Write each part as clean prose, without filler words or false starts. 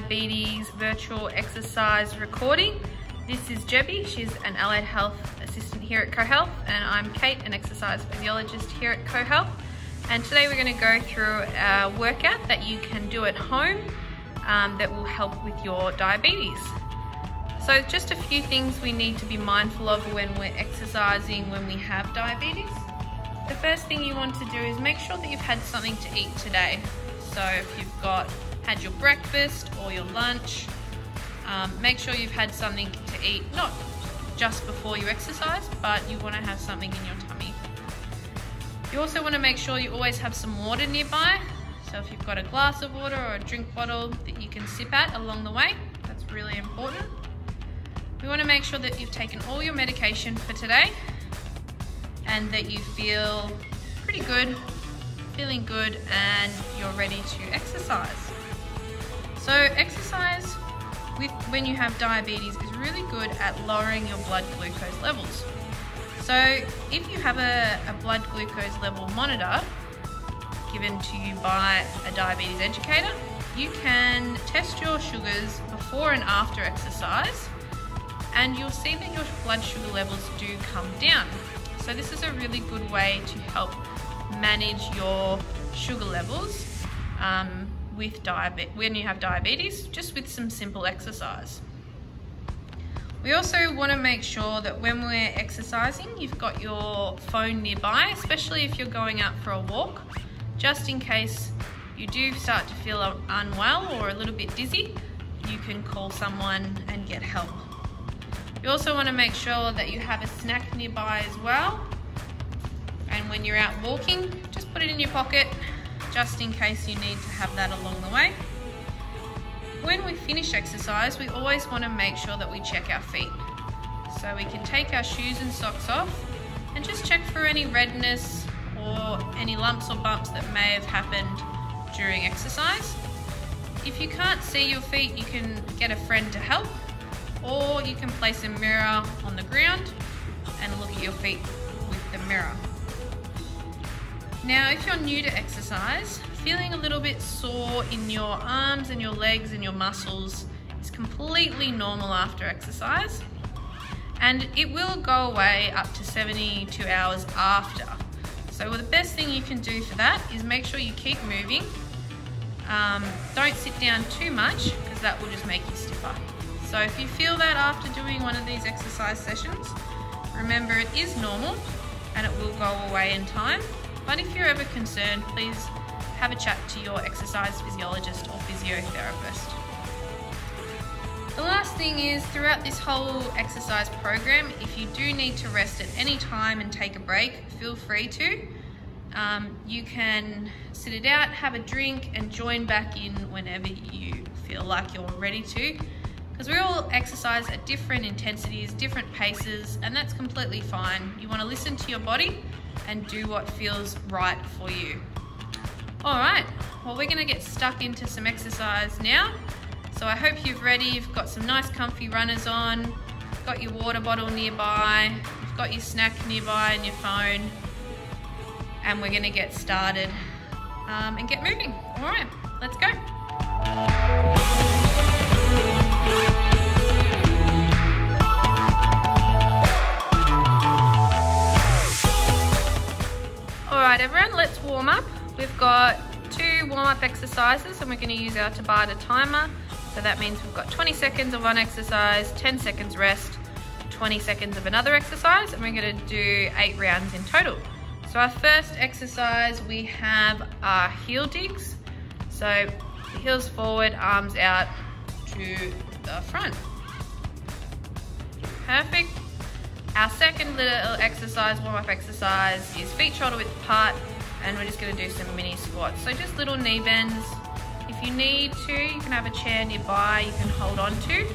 diabetes virtual exercise recording. This is Jebby, she's an allied health assistant here at cohealth, and I'm Kate, an exercise physiologist here at cohealth. And today we're going to go through a workout that you can do at home that will help with your diabetes. So just a few things we need to be mindful of when we're exercising when we have diabetes. The first thing you want to do is make sure that you've had something to eat today. So if you've had your breakfast or your lunch, make sure you've had something to eat, not just before you exercise, but you want to have something in your tummy. You also want to make sure you always have some water nearby. So if you've got a glass of water or a drink bottle that you can sip at along the way, that's really important. We want to make sure that you've taken all your medication for today and that you feel pretty good, feeling good, and you're ready to exercise. So exercise when you have diabetes is really good at lowering your blood glucose levels. So if you have a blood glucose level monitor given to you by a diabetes educator, you can test your sugars before and after exercise, and you'll see that your blood sugar levels do come down. So this is a really good way to help manage your sugar levels when you have diabetes, just with some simple exercise. We also want to make sure that when we're exercising, you've got your phone nearby, especially if you're going out for a walk, just in case you do start to feel unwell or a little bit dizzy, you can call someone and get help. You also want to make sure that you have a snack nearby as well. And when you're out walking, just put it in your pocket, just in case you need to have that along the way. When we finish exercise, we always want to make sure that we check our feet. So we can take our shoes and socks off and just check for any redness or any lumps or bumps that may have happened during exercise. If you can't see your feet, you can get a friend to help, or you can place a mirror on the ground and look at your feet with the mirror. Now, if you're new to exercise, feeling a little bit sore in your arms and your legs and your muscles is completely normal after exercise, and it will go away up to 72 hours after. So the best thing you can do for that is make sure you keep moving. Don't sit down too much, because that will just make you stiffer. So if you feel that after doing one of these exercise sessions, remember it is normal and it will go away in time. But if you're ever concerned, please have a chat to your exercise physiologist or physiotherapist. The last thing is, throughout this whole exercise program, if you do need to rest at any time and take a break, feel free to. You can sit it out, have a drink, and join back in whenever you feel like you're ready to. Because we all exercise at different intensities, different paces, and that's completely fine. You want to listen to your body and do what feels right for you. All right, well, we're going to get stuck into some exercise now. So I hope you've got some nice comfy runners on, got your water bottle nearby, you've got your snack nearby and your phone, and we're going to get started and get moving. All right, let's go. Alright everyone, let's warm up. We've got 2 warm-up exercises and we're going to use our Tabata timer. So that means we've got 20 seconds of one exercise, 10 seconds rest, 20 seconds of another exercise, and we're going to do 8 rounds in total. So our first exercise, we have our heel digs. So the heels forward, arms out to the front. Perfect. Our second little exercise, warm-up exercise, is feet shoulder width apart, and we're just going to do some mini squats. So just little knee bends. If you need to, you can have a chair nearby you can hold on to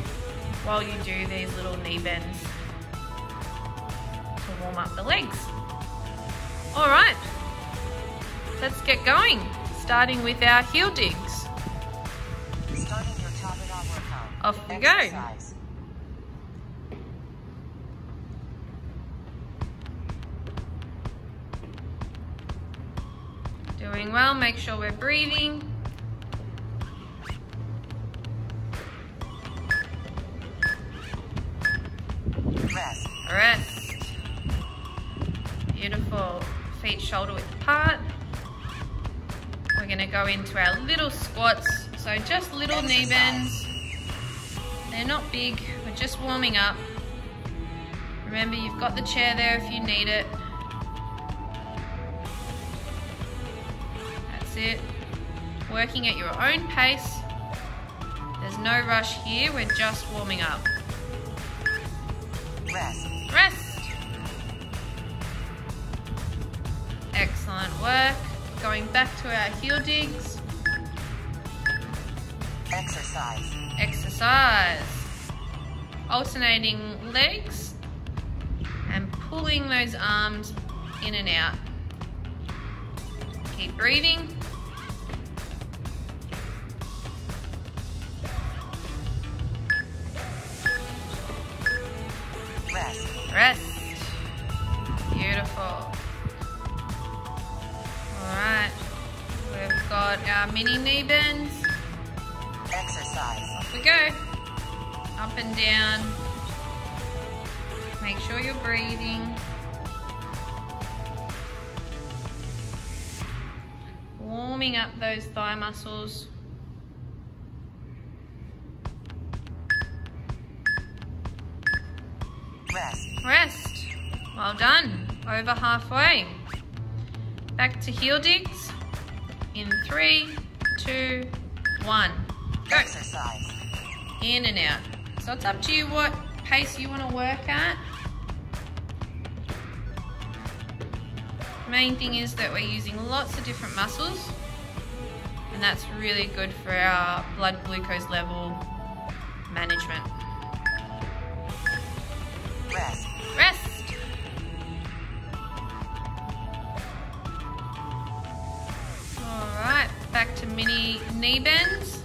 while you do these little knee bends to warm up the legs. All right, let's get going, starting with our heel digs. Starting your Tabata workout. Off we go. Doing well, make sure we're breathing. Rest. Rest. Beautiful. Feet shoulder width apart. We're going to go into our little squats. So just little knee bends. They're not big. We're just warming up. Remember, you've got the chair there if you need it. That's it. Working at your own pace. There's no rush here. We're just warming up. Rest. Rest. Excellent work. Going back to our heel digs. Exercise. Exercise. Alternating legs and pulling those arms in and out. Keep breathing. Rest. Rest. Beautiful. Alright. We've got our mini knee bends. Exercise. Off we go. Up and down. Make sure you're breathing. Warming up those thigh muscles. Rest. Rest. Well done. Over halfway. Back to heel digs. In 3, 2, 1. Go. Exercise. In and out. So it's up to you what pace you want to work at. Main thing is that we're using lots of different muscles, and that's really good for our blood glucose level management. Rest. Rest. Alright, back to mini knee bends.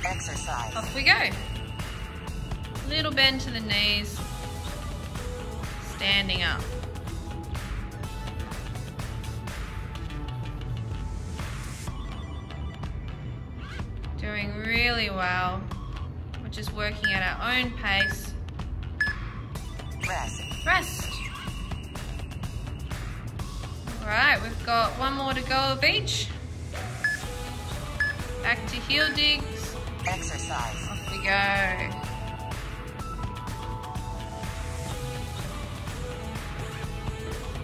Exercise. Off we go. Little bend to the knees. Standing up. Doing really well. We're just working at our own pace. Rest. Rest. Alright, we've got one more to go of each. Back to heel digs. Exercise. Off we go.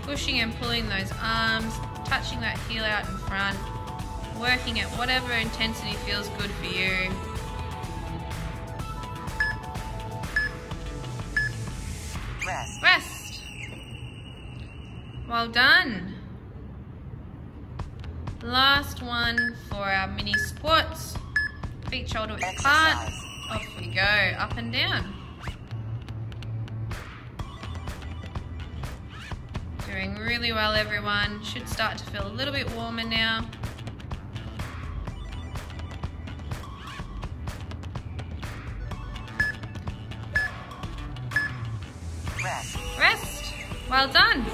Pushing and pulling those arms, touching that heel out in front, working at whatever intensity feels good for you. Rest. Rest. Well done. Last one for our mini squats. Feet shoulder width apart. Exercise. Off we go, up and down. Doing really well, everyone. Should start to feel a little bit warmer now. Rest. Rest. Well done.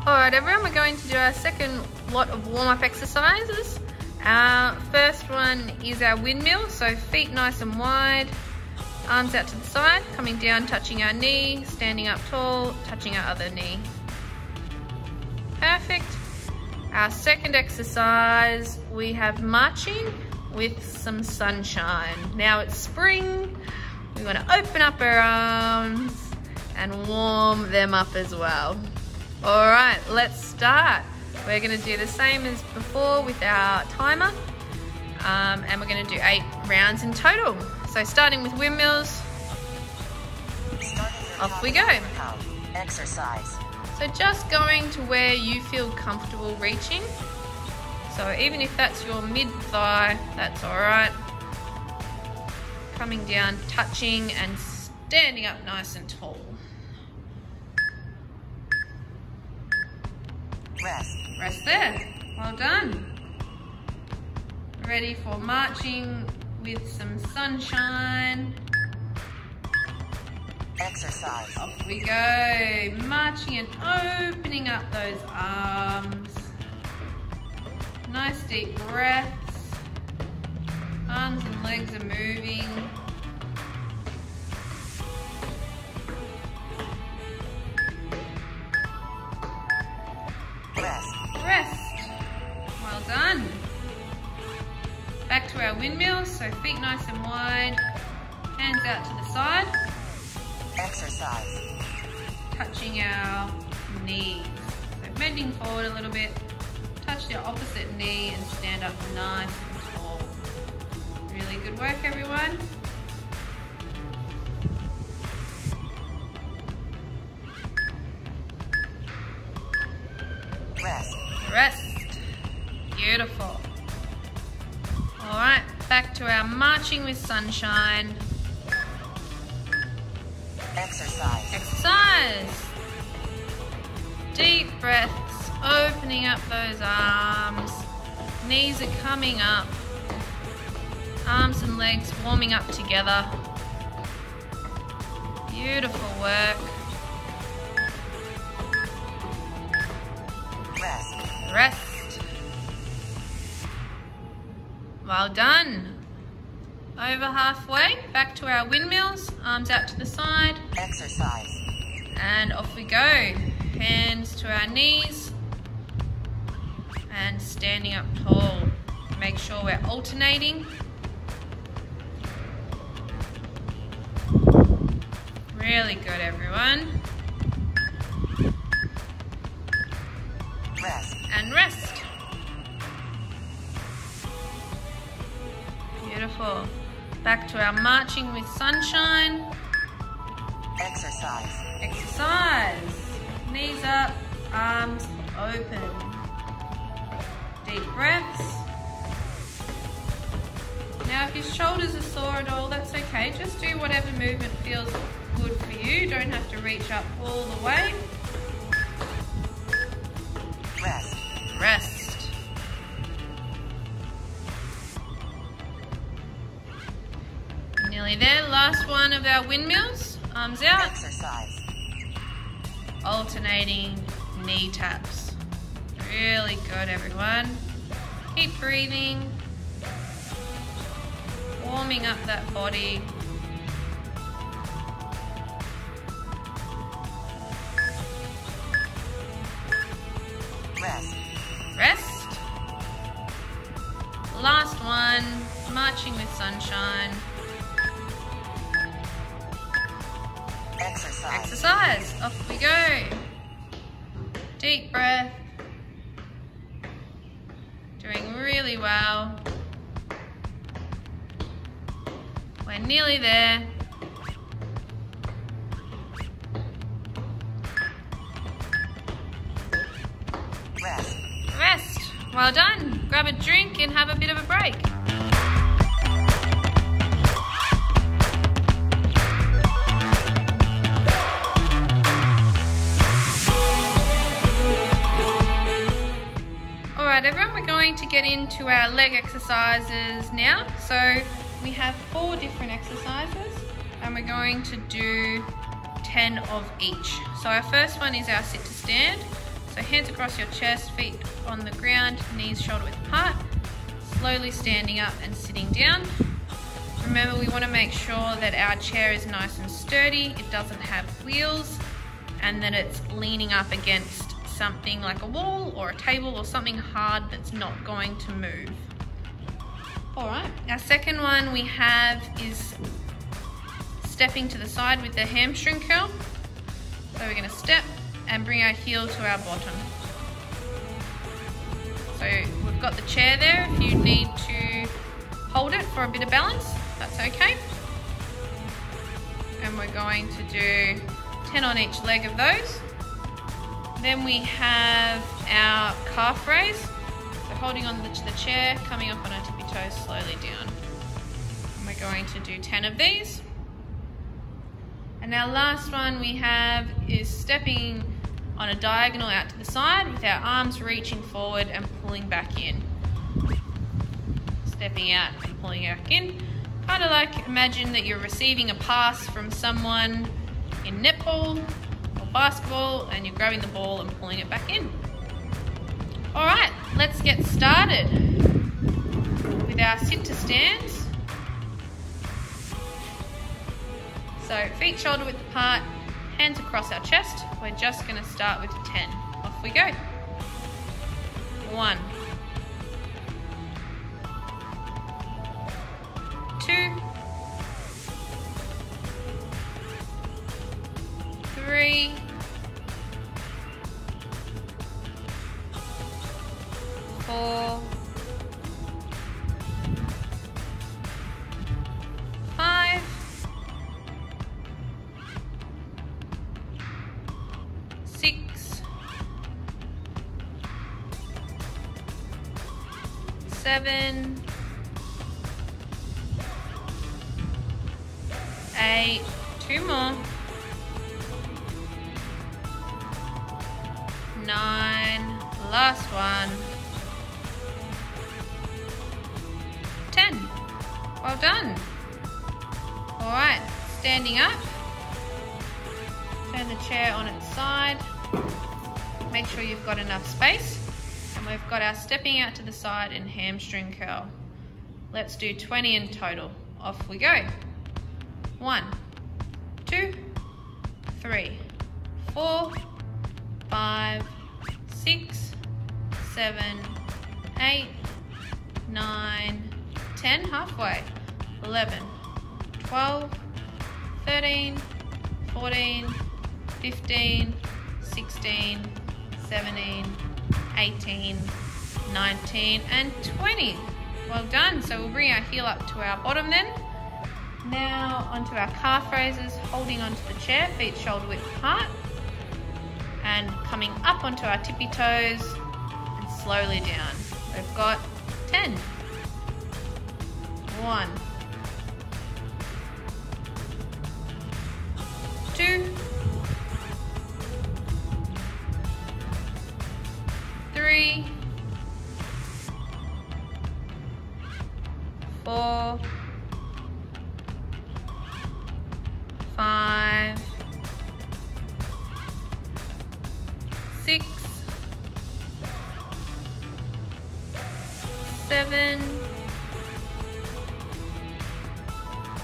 Alright everyone, we're going to do our second lot of warm-up exercises. Our first one is our windmill, so feet nice and wide, arms out to the side, coming down, touching our knee, standing up tall, touching our other knee. Perfect. Our second exercise, we have marching with some sunshine. Now it's spring, we want to open up our arms and warm them up as well. All right, let's start. We're going to do the same as before with our timer, and we're going to do 8 rounds in total. So starting with windmills, off we go. Exercise. So just going to where you feel comfortable reaching. So even if that's your mid-thigh, that's all right. Coming down, touching and standing up nice and tall. Rest. Rest there. Well done. Ready for marching with some sunshine. Exercise. Off we go. Marching and opening up those arms. Nice deep breaths. Arms and legs are moving. Rest. Rest. Well done. Back to our windmills, so feet nice and wide. Hands out to the side. Exercise. Touching our knees. So bending forward a little bit. Touch your opposite knee and stand up nice and tall. Really good work, everyone. Rest. Rest. Beautiful. All right, back to our marching with sunshine. Exercise. Exercise. Deep breaths, opening up those arms. Knees are coming up. Arms and legs warming up together. Beautiful work. Rest. Rest. Well done. Over halfway, back to our windmills, arms out to the side. Exercise. And off we go. Hands to our knees. And standing up tall. Make sure we're alternating. Really good, everyone. Rest. And rest. Beautiful. Back to our marching with sunshine. Exercise. Exercise. Knees up, arms open. Deep breaths. Now if your shoulders are sore at all, that's okay. Just do whatever movement feels good for you. Don't have to reach up all the way. Rest. Rest. Nearly there. Last one of our windmills. Arms out. Exercise. Alternating knee taps. Really good, everyone. Keep breathing. Warming up that body. Rest. Rest. Last one. Marching with sunshine. Exercise. Exercise. Off we go. Deep breath. Doing really well. We're nearly there. Rest. Rest. Well done. Grab a drink and have a bit of a break. Alright everyone, we're going to get into our leg exercises now. So we have 4 different exercises and we're going to do 10 of each. So our first one is our sit to stand. So hands across your chest, feet on the ground, knees shoulder width apart, slowly standing up and sitting down. Remember, we want to make sure that our chair is nice and sturdy, it doesn't have wheels, and that it's leaning up against something like a wall or a table or something hard that's not going to move. Alright, our second one we have is stepping to the side with the hamstring curl. So we're going to step and bring our heel to our bottom. So we've got the chair there. If you need to hold it for a bit of balance, that's okay. And we're going to do 10 on each leg of those. Then we have our calf raise. So holding on to the chair, coming up on our tippy toes slowly down. And we're going to do 10 of these. And our last one we have is stepping on a diagonal out to the side with our arms reaching forward and pulling back in. Stepping out and pulling back in. Kind of like imagine that you're receiving a pass from someone in netball or basketball and you're grabbing the ball and pulling it back in. All right, let's get started with our sit to stands. So feet shoulder width apart, hands across our chest. We're just going to start with 10. Off we go. 1, 2, 3, 4, 5, 6, 7, 8, 2 more, 9, last one, 10. Well done. All right, standing up, turn the chair on its side, make sure you've got enough space, and we've got our stepping out to the side and hamstring curl. Let's do 20 in total. Off we go. 1, 2, 3, 4, 5, 6, 7, 8, 9, 10, halfway, 11, 12, 13, 14, 15, 16, 17, 18, 19, and 20. Well done. So we'll bring our heel up to our bottom then. Now onto our calf raises, holding onto the chair, feet shoulder width apart, and coming up onto our tippy toes and slowly down. We've got 10. 1, 2, 3, 4, 5, 6, 7,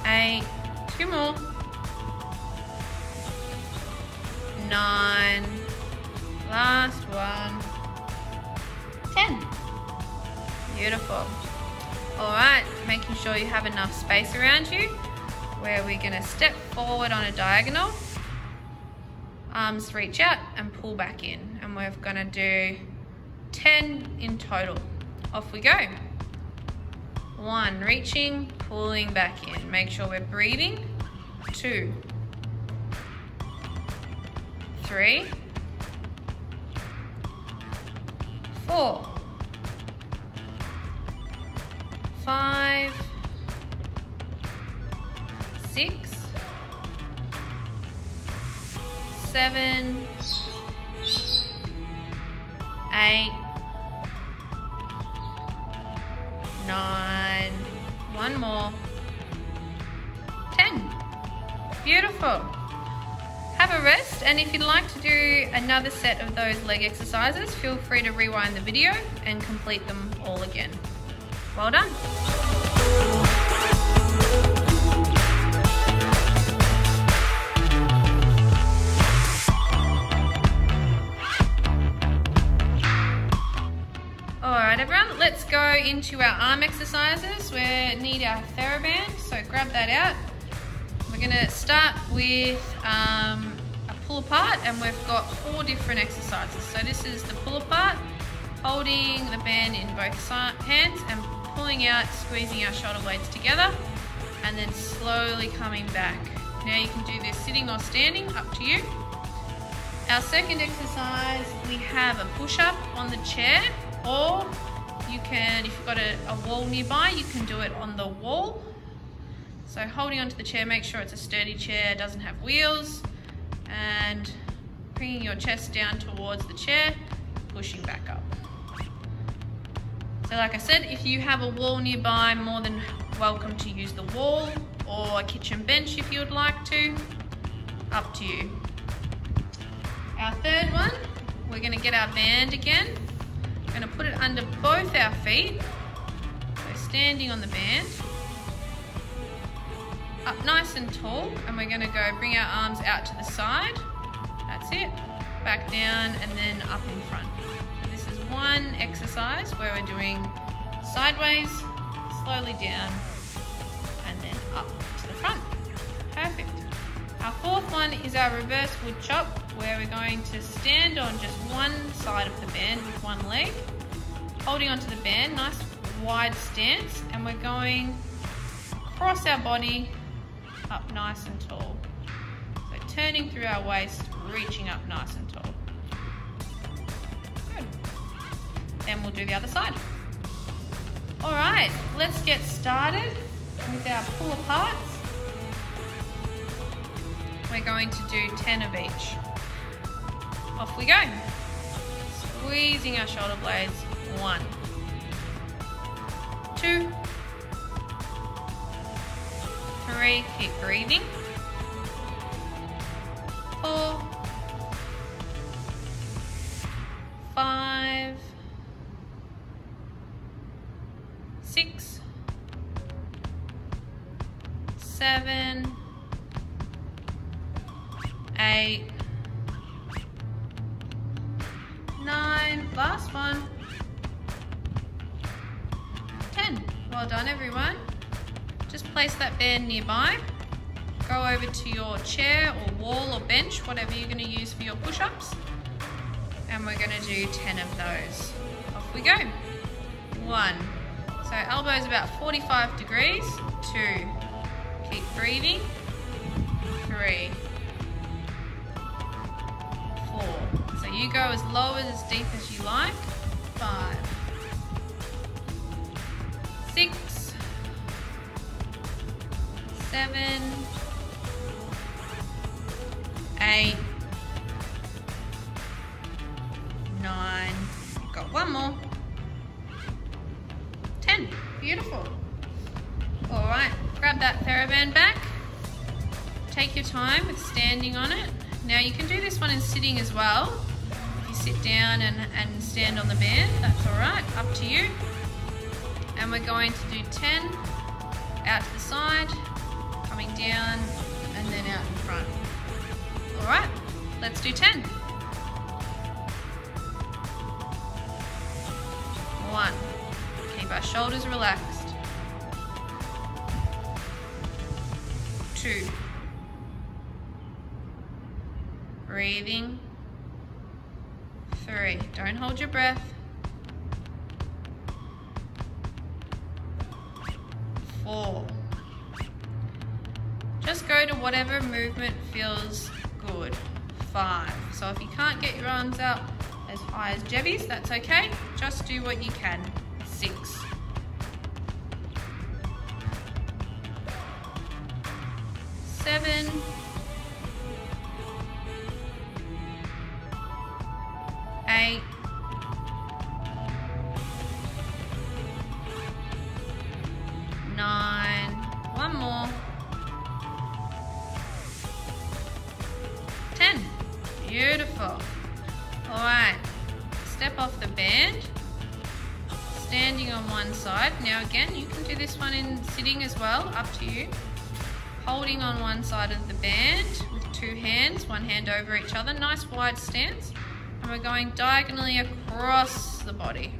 8, 2 more, 9, last one, 10. Beautiful. All right, making sure you have enough space around you, where we're going to step forward on a diagonal, arms reach out and pull back in, and we're going to do 10 in total. Off we go. 1, reaching, pulling back in. Make sure we're breathing. 2, 3, 4, 5, 6, 7, 8, 9, one more, 10. Beautiful. Have a rest, and if you'd like to do another set of those leg exercises, feel free to rewind the video and complete them all again. Well done. Alright everyone, let's go into our arm exercises. We need our TheraBand, so grab that out. We're going to start with a pull apart, and we've got 4 different exercises. So this is the pull apart, holding the band in both hands and pulling out, squeezing our shoulder blades together, and then slowly coming back. Now you can do this sitting or standing, up to you. Our second exercise, we have a push-up on the chair, or you can, if you've got a wall nearby, you can do it on the wall. So holding onto the chair, make sure it's a sturdy chair, doesn't have wheels, and bringing your chest down towards the chair, pushing back up. So like I said, if you have a wall nearby, more than welcome to use the wall or a kitchen bench if you would like to. up to you. Our third one, we're gonna get our band again. We're gonna put it under both our feet. So standing on the band. Up nice and tall, and we're gonna go bring our arms out to the side. That's it. Back down and then up in front. So this is one exercise where we're doing sideways, slowly down, and then up to the front. Perfect. Our fourth one is our reverse wood chop, where we're going to stand on just one side of the band with one leg, holding onto the band, nice wide stance, and we're going across our body up nice and tall. So turning through our waist, reaching up nice and tall. Good. Then we'll do the other side. All right, let's get started with our pull aparts. We're going to do 10 of each. Off we go. Squeezing our shoulder blades. 1, 2, 3, keep breathing. 4, 5, 6, 7, 8, 9, last one, 10. Well done everyone. Just place that band nearby. Go over to your chair or wall or bench, whatever you're going to use for your push-ups. And we're going to do 10 of those. Off we go. 1. So elbows about 45 degrees. 2. Keep breathing. 3. 4. So you go as low and as deep as you like. 5. 6. 7. 8. 9. Got one more. 10. Beautiful. All right, grab that TheraBand back. Take your time with standing on it. Now you can do this one in sitting as well. If you sit down and stand on the band, that's all right, up to you. And we're going to do 10 out to the side, coming down, and then out in front. All right, let's do 10. 1. Keep our shoulders relaxed. 2. Breathing. 3. Don't hold your breath. 4. Just go to whatever movement feels good. 5. So if you can't get your arms up as high as Jebby's, that's okay. Just do what you can. 6. 7. 8. 9. One more. 10. Beautiful. All right. Step off the band. Standing on one side. Now again, you can do this one in sitting as well, up to you. Holding on one side of the band with 2 hands, one hand over each other. Nice wide stance. And we're going diagonally across the body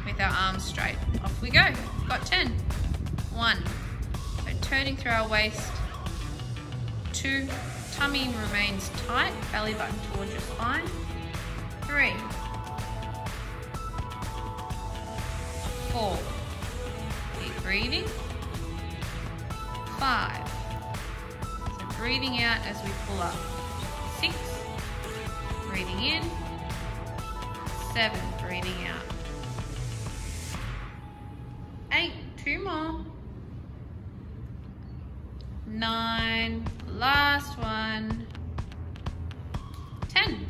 with our arms straight. Off we go. Got 10. 1. So turning through our waist. 2. Tummy remains tight, belly button towards your spine. 3. 4. Keep breathing. 5. So breathing out as we pull up. 6. Breathing in. 7. Breathing out. 8. 2 more. 9. Last one. 10.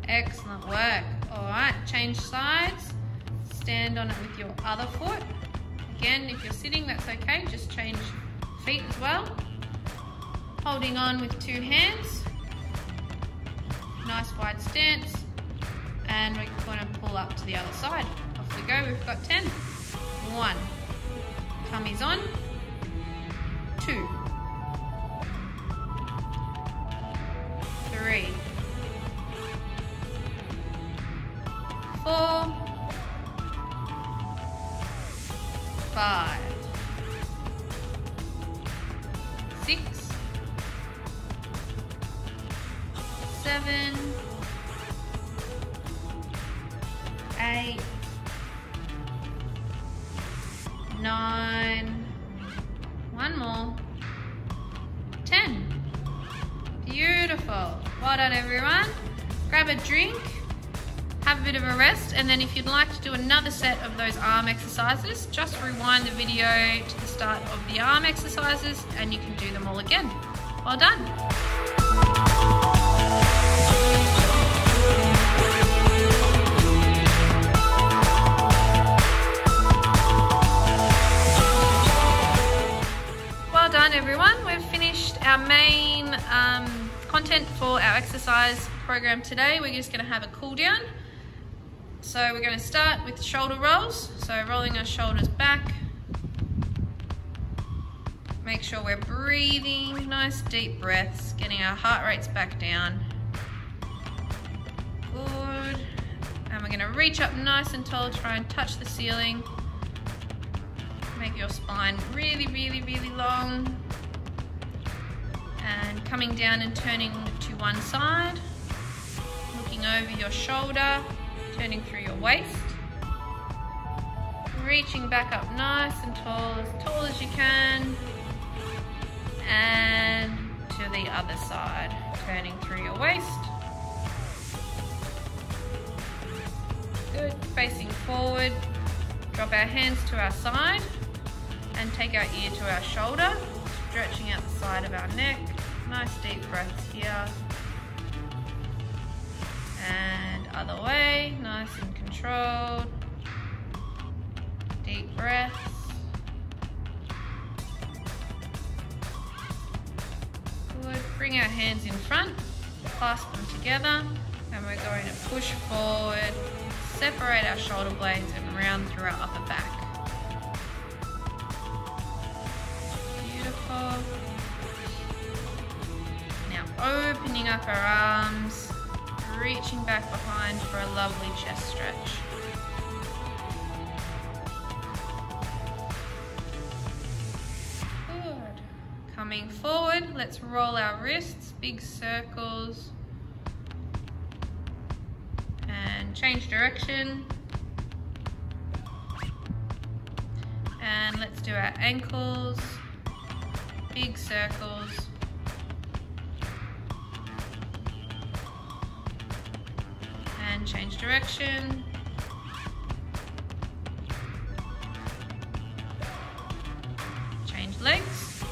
Excellent work. All right, change sides. Stand on it with your other foot. Again, if you're sitting, that's okay. Just change feet as well. Holding on with 2 hands. Nice wide stance. And we're going to pull up to the other side. Off we go, we've got 10. 1. Tummies on. 2. 3. 4. 5. 6. 7. 8. 9. One more. 10. Beautiful. Well done, everyone. Grab a drink, have a bit of a rest, and then if you'd like to do another set of those arm exercises, just rewind the video to the start of the arm exercises and you can do them all again. Well done. Well done, everyone. We've finished our main content for our exercise program today. We're just going to have a cool down. So we're going to start with shoulder rolls. So rolling our shoulders back. Make sure we're breathing, nice deep breaths, getting our heart rates back down. Good. And we're going to reach up nice and tall, try and touch the ceiling. Make your spine really, really, really long. And coming down and turning to one side. Looking over your shoulder, turning through your waist. Reaching back up nice and tall as you can. And to the other side, turning through your waist. Good, facing forward. Drop our hands to our side and take our ear to our shoulder, stretching out the side of our neck. Nice deep breaths here. And other way, nice and controlled. Deep breaths. Good. Bring our hands in front, clasp them together, and we're going to push forward, separate our shoulder blades and round through our upper back. Beautiful. Now opening up our arms, reaching back behind for a lovely chest stretch. Good. Coming forward, let's roll our wrists, big circles. And change direction. And let's do our ankles, big circles. And change direction. Change legs.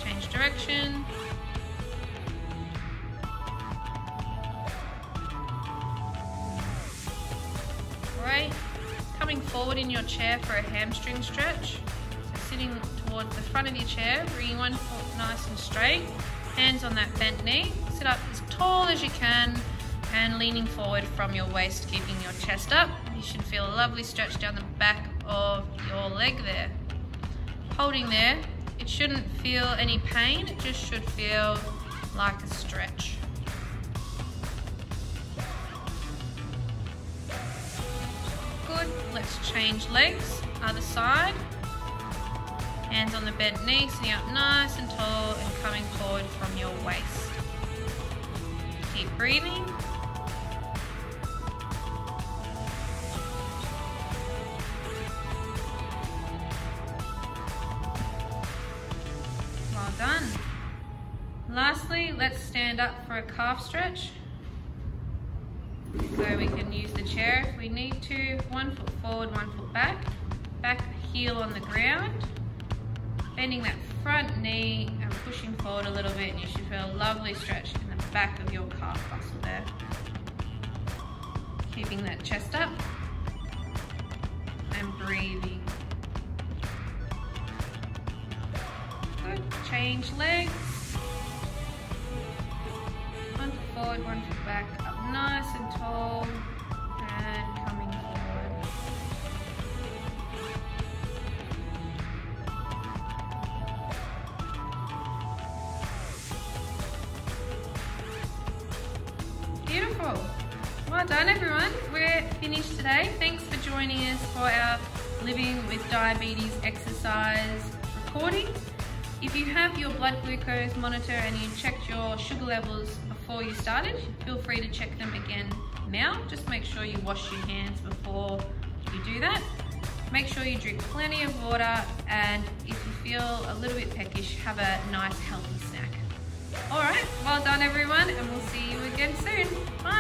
Change direction. Great. Coming forward in your chair for a hamstring stretch. So sitting towards the front of your chair, bringing one foot nice and straight, hands on that bent knee. Sit up as tall as you can and leaning forward from your waist, keeping your chest up. You should feel a lovely stretch down the back of your leg there. Holding there, it shouldn't feel any pain, it just should feel like a stretch. Good, let's change legs, other side. Hands on the bent knee, sitting up nice and tall and coming forward from your waist. Keep breathing. Well done. Lastly, let's stand up for a calf stretch. So we can use the chair if we need to. 1 foot forward, 1 foot back. Back heel on the ground. Bending that front knee and pushing forward a little bit, and you should feel a lovely stretch in the back of your calf muscle there. Keeping that chest up. and breathing. Good. Change legs. One foot forward, one foot back, up nice and tall, and coming forward. Beautiful. Well done, everyone. We're finished today. Thanks for joining us for our Living with Diabetes exercise recording. If you have your blood glucose monitor and you checked your sugar levels before you started, feel free to check them again now. Just make sure you wash your hands before you do that. Make sure you drink plenty of water, and if you feel a little bit peckish, have a nice healthy snack. All right, well done everyone, and we'll see you again soon. Bye.